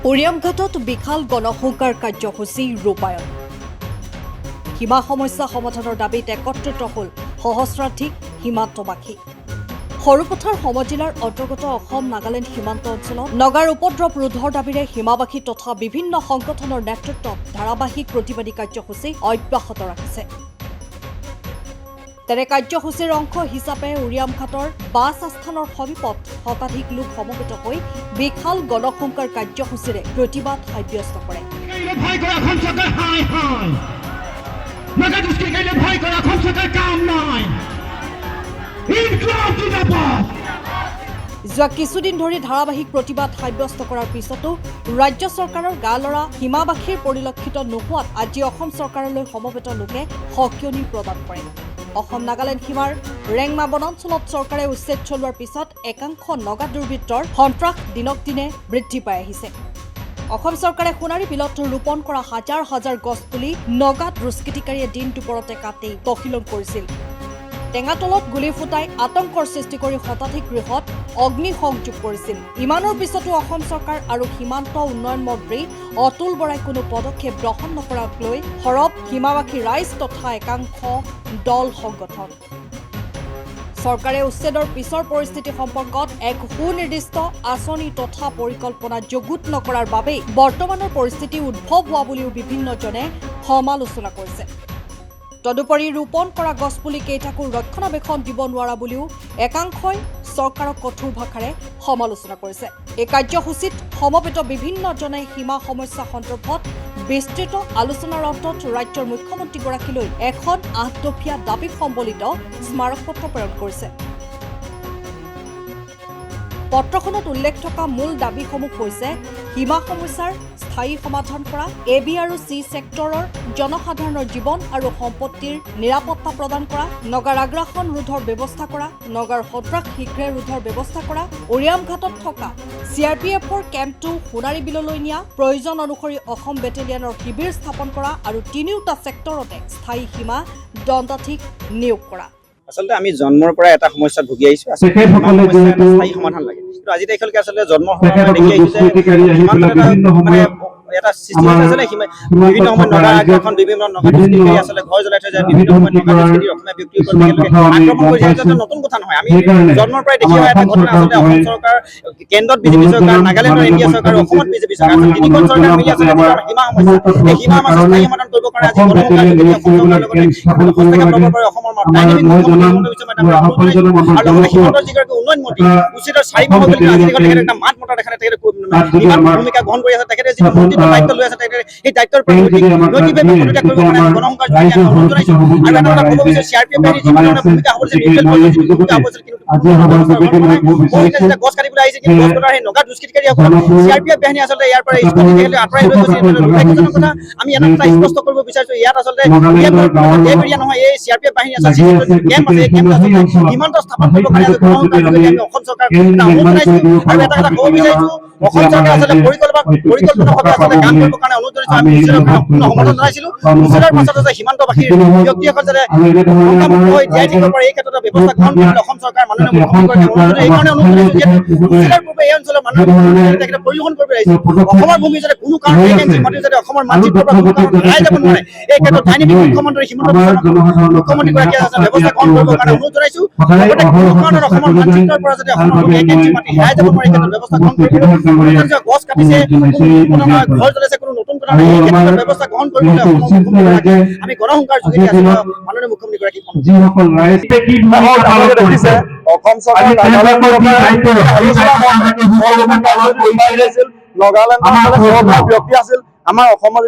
উৰিয়ামঘাটত বিশাল গণসংকাৰ কাৰ্যসূচী ৰূপায়ণ সীমা সমস্যা সমাধানৰ দাবীত একত্ৰিত হ'ল সহস্ৰাধিক সীমান্তবাসী সৰুপথাৰ সমজিলাৰ অন্তৰ্গত অসম নাগালেণ্ড সীমান্ত অঞ্চলত নগাৰ উপদ্ৰৱ ৰোধৰ দাবীৰে সীমাবাসী তথা বিভিন্ন সংগঠনৰ নেতৃত্বত ধাৰাবাহিক প্ৰতিবাদী কাৰ্যসূচী অব্যাহত ৰাখিছে তেনে কাৰ্যসূচীৰ অংশ হিচাপে উৰিয়ামঘাটৰ বাছ আস্থানৰ সমীপত শতাধিক লোক সমবেত হৈ বিশাল গণসংকাৰ কাৰ্যসূচীৰে প্ৰতিবাদ সাব্যস্ত কৰে যোৱা কিছুদিন ধৰি ধাৰাবাহিক প্ৰতিবাদ সাব্যস্ত কৰাৰ পিছতো ৰাজ্য চৰকাৰৰ গালৰা সীমাবাসীৰ পৰিলক্ষিত নোহোৱাত আজি অসম চৰকাৰলৈ সমবেত লোকে সকিয়নি প্ৰদান কৰে অসম নাগালেণ্ড সীমাৰ ৰেংমা বনাঞ্চলত চৰকাৰে উচ্ছেদ চলোৱাৰ পিছত একাংশ নগা দুৰ্বৃত্তৰ সন্ত্ৰাস দিনক দিনে বৃদ্ধি পাই আহিছে অসম চৰকাৰে সোণাৰী বিলত ৰোপণ কৰা হাজাৰ হাজাৰ গছপুলি নগাত দুষ্কৃতিকাৰীয়ে দিন দুপৰতে কাটি তহিলং কৰিছিল টেঙাতলত গুলী ফুটাই আতংকৰ সৃষ্টি কৰি শতাধিক গৃহত অগ্নি সংযোগ কৰিছিল ইমানৰ পিছতো অসম চৰকাৰ আৰু সীমান্ত উন্নয়ন মন্ত্ৰী অতুল বৰাই কোনো পদক্ষেপ গ্ৰহণ নকৰাক লৈ সৰব সীমাবাসী ৰাইজ তথা একাংশ দল সংগঠন চৰকাৰে উচ্ছেদৰ পিছৰ পৰিস্থিতি সম্পৰ্কত এক সুনিৰ্দিষ্ট আঁচনি তথা পৰিকল্পনা যুগুত নকৰাৰ বাবেই বৰ্তমানৰ পৰিস্থিতি উদ্ভৱ হোৱা বুলিও বিভিন্নজনে সমালোচনা কৰিছে তদুপৰি ৰোপণ কৰা গছপুলি কেইটাকো ৰক্ষণাবেক্ষণ দিব নোৱাৰা বুলিও একাংশই চৰকাৰক কঠোৰ ভাষাৰে সমালোচনা কৰিছে এই কাৰ্যসূচীত সমবেত বিভিন্নজনে সীমা সমস্যা সন্দৰ্ভত বিস্তৃত আলোচনাৰ অন্তত ৰাজ্যৰ মুখ্যমন্ত্ৰীগৰাকীলৈ এখন 8 দফীয়া দাবী সম্বলিত স্মাৰকপত্ৰ প্ৰেৰণ কৰিছে পত্ৰখনত উল্লেখ থকা মূল দাবীসমূহ হৈছে সীমা সমস্যাৰ স্থায়ী সমাধান কৰা এবি আৰু চি সেক্টৰৰ জনসাধাৰণৰ জীৱন আৰু সম্পত্তিৰ নিৰাপত্তা প্ৰদান কৰা নগাৰ আগ্ৰাসন ৰোধৰ ব্যৱস্থা কৰা নগাৰ সন্ত্ৰাস শীঘ্ৰে ৰোধৰ ব্যৱস্থা কৰা উৰিয়ামঘাটত থকা চিআৰপিএফৰ কেম্পটো সোণাৰী বিললৈ নিয়া প্ৰয়োজন অনুসৰি অসম বেটেলিয়নৰ শিবিৰ স্থাপন কৰা আৰু তিনিওটা সেক্টৰতে স্থায়ী সীমা দণ্ডাধীশ নিয়োগ কৰা আসলে আমি জন্মৰ পৰা এটা সমস্যাত ভুগি আহিছো স্থায়ী সমাধান লাগে কিন্তু আজি তাৰিখলৈকে আসলে জন্মৰ সময় দেখি আহিছে মানে এটা সৃষ্টি হৈছে যে বিভিন্ন সময় নগা এখন বিভিন্ন নগা দুষ্কৃতি আসলে ঘৰ জ্বলাই থৈ যায় বিভিন্ন সময় নগা দুষ্কৃতি অসমীয়া ব্যক্তিৰ ওপৰত আক্ৰমণ কৰিছে এটা নতুন কথা নহয় আমি জন্মৰ পৰাই দেখি অহা এটা ঘটনা আসলে অসম চৰকাৰ কেন্দ্ৰত বিজেপি চৰকাৰ নাগালেণ্ডৰ ইণ্ডিয়া চৰকাৰ অসমত বিজেপি চৰকাৰ তিনিখন চৰকাৰ মিলি আছে সীমা সমস্যা এই সীমা সমস্যা স্থায়ী সমাধান কৰিব কাৰণে আজি গণসংকাৰ যোগেদি অসম চৰকাৰৰ লগতে হস্তক্ষেপ ল'ব পাৰে অসমৰ ডাইনামিক আৰু লগতে সীমান্তৰ যিগৰাকী উন্নয়ন মন্ত্ৰী উচিতৰ 4 মাহ হ'ল আজি তেখেতে এটা মাত মতা তেখেতে ভূমিকা গ্ৰহণ কৰি আছে তেখেতে যি মন্ত্ৰীত্ব দায়িত্ব লৈ আছে তেখেতে সেই দায়িত্বৰ পৰা নৈতিকভাৱে পদত্যাগ কৰিব কাৰণে গণসংকাৰ যোগেদি আমি অনুৰোধ জনাইছো আৰু এটা কথা ক'ব বিচাৰিছো চিআৰপিএফ বাহিনীৰ যি ধৰণৰ ভূমিকা হ'ব লাগিছিল ভূমিকা হ'ব লাগিছিল কিন্তু গছ কাটিবলৈ আহিছে কিন্তু গছ কটাৰ সেই নগা দুষ্কৃতিকাৰীসকল চিআৰপিএফ বাহিনী আচলতে ইয়াৰ পৰা স্কুটি তেখেতে আঁতৰাই লৈ গৈছে দুৰ্ভাগ্যজনক কথা আমি এটা কথা স্পষ্ট কৰিব বিচাৰিছো ইয়াত আচলতে এৰিয়া নহয় এই চিআৰপিএফ বাহিনী আছে কেম্প আছে এই কেম্প আছে সীমান্ত স্থাপন কৰিবৰ কাৰণে গণসংকাৰ যোগেদি আমি অসম চৰকাৰক এটা অনুৰোধ জনাইছো আৰু এটা কথা ক'ব বিচাৰিছো অসম চৰকাৰে আচলতে পৰিকল্পনাভাৱে আচলতে কাম কৰিবৰ কাৰণে অনুৰোধ জনাইছো আমি উচিতৰ সম্পূৰ্ণ সমৰ্থন জনাইছিলো উচিতৰ পাছত যে সীমান্তবাসীৰ ব্যক্তিসকল যাতে শংকামুক্ত হৈ জীয়াই থাকিব পাৰে এই ক্ষেত্ৰত ব্যৱস্থা গ্ৰহণ কৰিবলৈ অসম চৰকাৰ মাননীয় মুখ্যমন্ত্ৰীগৰাকীয়ে এই কাৰণে অনুৰোধ জনাইছো যে উচিতৰ পূৰ্বে এই অঞ্চলৰ মাননীয় মুখ্যমন্ত্ৰীয়ে তেখেতে পৰিদৰ্শন কৰিব আহিছে অসমৰ ভূমি যাতে কোনো কাৰণে এই কেঞ্চি মাটি যাতে অসমৰ মানচিত্ৰৰ পৰা কোনো কাৰণত হেৰাই যাব নোৱাৰে এই ক্ষেত্ৰত ডাইনামিক মুখ্যমন্ত্ৰী হিমন্ত মুখ্যমন্ত্ৰীগৰাকীয়ে ব্যৱস্থা গ্ৰহণ কৰিবৰ কাৰণে অনুৰোধ জনাইছো লগতে কোনো কাৰণত অসমৰ মানচিত্ৰৰ পৰা যাতে অসমৰ ভূমি এই কেঞ্চি মাটি হেৰাই যাব নোৱাৰে এই ক্ষেত্ৰত ব্যৱস্থা গ্ৰহণ কৰিবলৈ গছ কাটিছে ঘৰ জ্বলাইছে কোনো নতুন কথা নাই এই ক্ষেত্ৰত ব্যৱস্থা গ্ৰহণ কৰিবলৈ আমি গণসংকাৰ যোগেদি আছিলো মাননীয় মুখ্যমন্ত্ৰীগৰাকীক যিসকল ৰাইজে কি দেখিছে অসম চৰকাৰ নগালেণ্ডৰ ব্যক্তি আছিল আমাৰ অসমৰ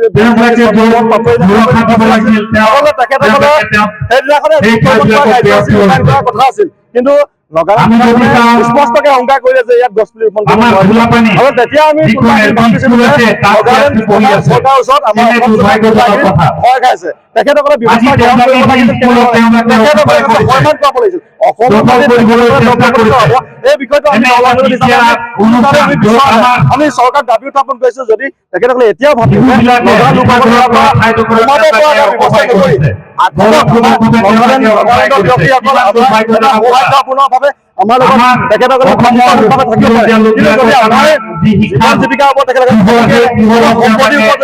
কথা আছিল কিন্তু স্পষ্টকে অংকাৰ কৰিলে যে ইয়াত গছপুলি ৰোপণ কৰিব নোৱাৰিব আৰু তেতিয়া আমি চৰকাৰৰ ওচৰত আমাৰ অসম চৰকাৰ ভয় খাইছে তেখেতসকলে ব্যৱস্থা গ্ৰহণ কৰিব লাগিছিল তেখেতসকলে সন্মান কৰাব লাগিছিল এই বিষয়টো আমি চৰকাৰ দাবী উত্থাপন কৰিছো যদি তেখেতসকলে এতিয়াও ভাবিব আমাৰ লগত তেখেতসকলে থাকিব পাৰে কিন্তু যদি আমাৰ জীৱন জীৱিকাৰ ওপৰত তেখেতসকলে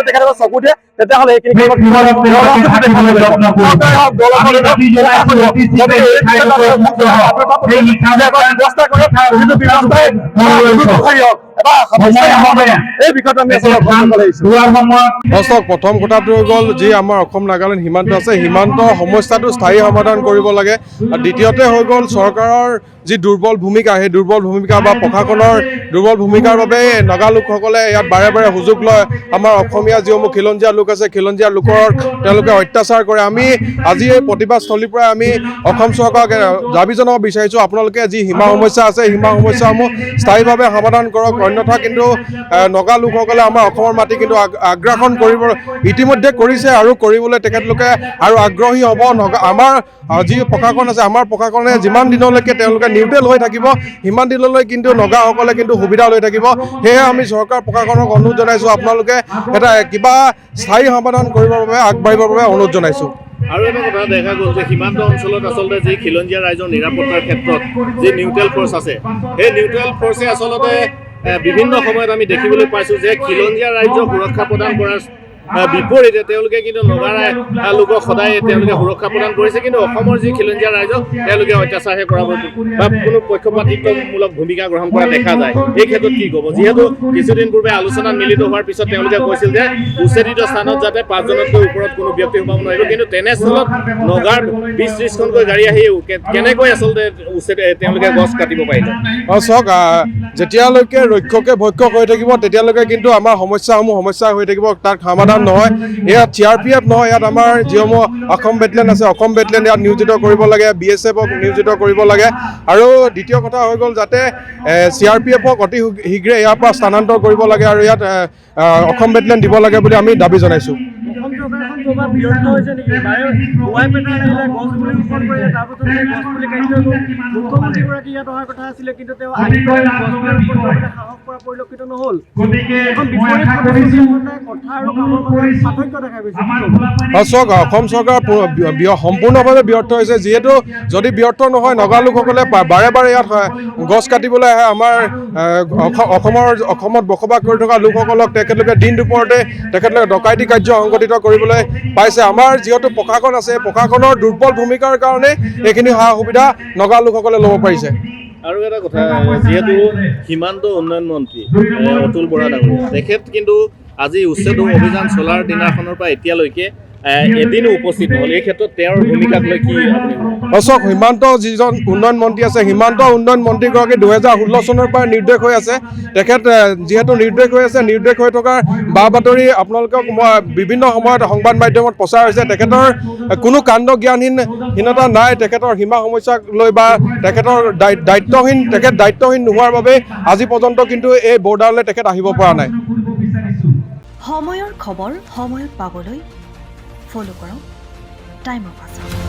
তেখেতসকলে চকু দিয়ে তেতিয়াহ'লে এইখিনি ব্যৱস্থা কৰে যিটো ব্যৱস্থাই এই বিষয়টো আমি প্ৰথম কথাটো হৈ গ'ল যি আমাৰ অসম নাগালেণ্ড সীমান্ত আছে সীমান্তৰ সমস্যাটো স্থায়ী সমাধান কৰিব লাগে আৰু দ্বিতীয়তে হৈ গ'ল চৰকাৰৰ যি দুৰ্বল ভূমিকা সেই দুৰ্বল ভূমিকা বা প্ৰশাসনৰ দুৰ্বল ভূমিকাৰ বাবে নগা লোকসকলে ইয়াত বাৰে বাৰে সুযোগ লয় আমাৰ অসমীয়া যিসমূহ খিলঞ্জীয়া লোক আছে খিলঞ্জীয়া লোকৰ তেওঁলোকে অত্যাচাৰ কৰে আমি আজি এই প্ৰতিবাদস্থলীৰ পৰা আমি অসম চৰকাৰক দাবী জনাব বিচাৰিছোঁ আপোনালোকে যি সীমা সমস্যা আছে সীমা সমস্যাসমূহ স্থায়ীভাৱে সমাধান কৰক অন্যথা কিন্তু নগা লোকসকলে আমাৰ অসমৰ মাটি কিন্তু আগ্ৰাসন কৰিব ইতিমধ্যে কৰিছে আৰু কৰিবলৈ তেখেতলোকে আৰু আগ্ৰহী হ'ব আমাৰ যি প্ৰশাসন আছে আমাৰ প্ৰশাসনে যিমান দিনলৈকে তেওঁলোকে নিউট্ৰেল হৈ থাকিব সিমান দিনলৈ কিন্তু নগাসকলে কিন্তু সুবিধা লৈ থাকিব সেয়ে আমি চৰকাৰ প্ৰশাসনক অনুৰোধ জনাইছোঁ আপোনালোকে এটা কিবা স্থায়ী সমাধান কৰিবৰ বাবে আগবাঢ়িবৰ বাবে অনুৰোধ জনাইছোঁ আৰু এটা কথা দেখা গ'ল যে সীমান্ত অঞ্চলত আচলতে যি খিলঞ্জীয়া ৰাইজৰ নিৰাপত্তাৰ ক্ষেত্ৰত যি নিউট্ৰেল ফ'ৰ্চ আছে সেই নিউট্ৰেল ফ'ৰ্চে আচলতে বিভিন্ন সময়ত আমি দেখিবলৈ পাইছোঁ যে খিলঞ্জীয়া ৰাইজক সুৰক্ষা প্ৰদান কৰাৰ বিপৰীতে তেওঁলোকে কিন্তু নগা লোকক সদায় তেওঁলোকে সুৰক্ষা প্ৰদান কৰিছে কিন্তু অসমৰ যি খিলঞ্জীয়া ৰাইজক তেওঁলোকে অত্যাচাৰহে কৰাব বা কোনো পক্ষপাতিত্বমূলক ভূমিকা গ্ৰহণ কৰা দেখা যায় এই ক্ষেত্ৰত কি ক'ব যিহেতু কিছুদিন পূৰ্বে আলোচনাত মিলিত হোৱাৰ পিছত তেওঁলোকে কৈছিল যে উচ্ছেদিত স্থানত যাতে 5জনতকৈ ওপৰত কোনো ব্যক্তি সোমাব নোৱাৰিব কিন্তু তেনেস্থলত নগাৰ 20-30খনকৈ গাড়ী আহি কেনেকৈ আচলতে তেওঁলোকে গছ কাটিব পাৰিলে চাওক যেতিয়ালৈকে ৰক্ষকে ভক্ষক হৈ থাকিব তেতিয়ালৈকে কিন্তু আমাৰ সমস্যাসমূহ সমস্যা হৈ থাকিব তাক সমাধান নহয় ইয়াত CRPF নহয় ইয়াত আমাৰ যিসমূহ অসম বেটেলিয়ন আছে অসম বেটেলিয়ন ইয়াত নিয়োজিত কৰিব লাগে BSFক নিয়োজিত কৰিব লাগে আৰু দ্বিতীয় কথা হৈ গ'ল যাতে CRPFক অতি শীঘ্ৰে ইয়াৰ পৰা স্থানান্তৰ কৰিব লাগে আৰু ইয়াত অসম বেটেলিয়ন দিব লাগে বুলি আমি দাবী জনাইছোঁ চাওক অসম চৰকাৰ সম্পূৰ্ণভাৱে ব্যৰ্থ হৈছে যিহেতু যদি ব্যৰ্থ নহয় নগা লোকসকলে বাৰে বাৰে ইয়াত গছ কাটিবলৈ আহে আমাৰ অসমত বসবাস কৰি থকা লোকসকলক তেখেতলোকে দিন দুপৰতে তেখেতলোকে ডকাইতি কাৰ্য সংঘটিত কৰিবলৈ পাইছে আমাৰ যিহেতু প্ৰশাসন আছে প্ৰশাসনৰ দুৰ্বল ভূমিকাৰ কাৰণে এইখিনি সা সুবিধা নগা লোকসকলে ল'ব পাৰিছে আৰু এটা কথা যিহেতু সীমান্ত উন্নয়ন মন্ত্ৰী অতুল বৰা ডাঙৰীয়া তেখেত কিন্তু আজি উচ্ছেদ অভিযান চলাৰ দিনাখনৰ পৰা এতিয়ালৈকে এদিনো উপস্থিত নহ'ল এই ক্ষেত্ৰত তেওঁৰ ভূমিকাক লৈ কি চাওক সীমান্ত যিজন উন্নয়ন মন্ত্ৰী আছে সীমান্ত উন্নয়ন মন্ত্ৰীগৰাকী 2016 চনৰ পৰা নিৰ্দেশ হৈ আছে তেখেত যিহেতু নিৰ্দেশ হৈ আছে নিৰ্দেশ হৈ থকাৰ বা বাতৰি আপোনালোকক বিভিন্ন সময়ত সংবাদ মাধ্যমত প্ৰচাৰ হৈছে তেখেতৰ কোনো কাণ্ড জ্ঞানহীনতা নাই তেখেতৰ সীমা সমস্যাক লৈ বা তেখেতৰ দায়িত্বহীন নোহোৱাৰ বাবে আজি পৰ্যন্ত কিন্তু এই বৰ্ডাৰলৈ তেখেত আহিব পৰা নাই সময়ৰ খবৰ সময়ত পাবলৈ ফলো কৰক টাইম অফ আছাম।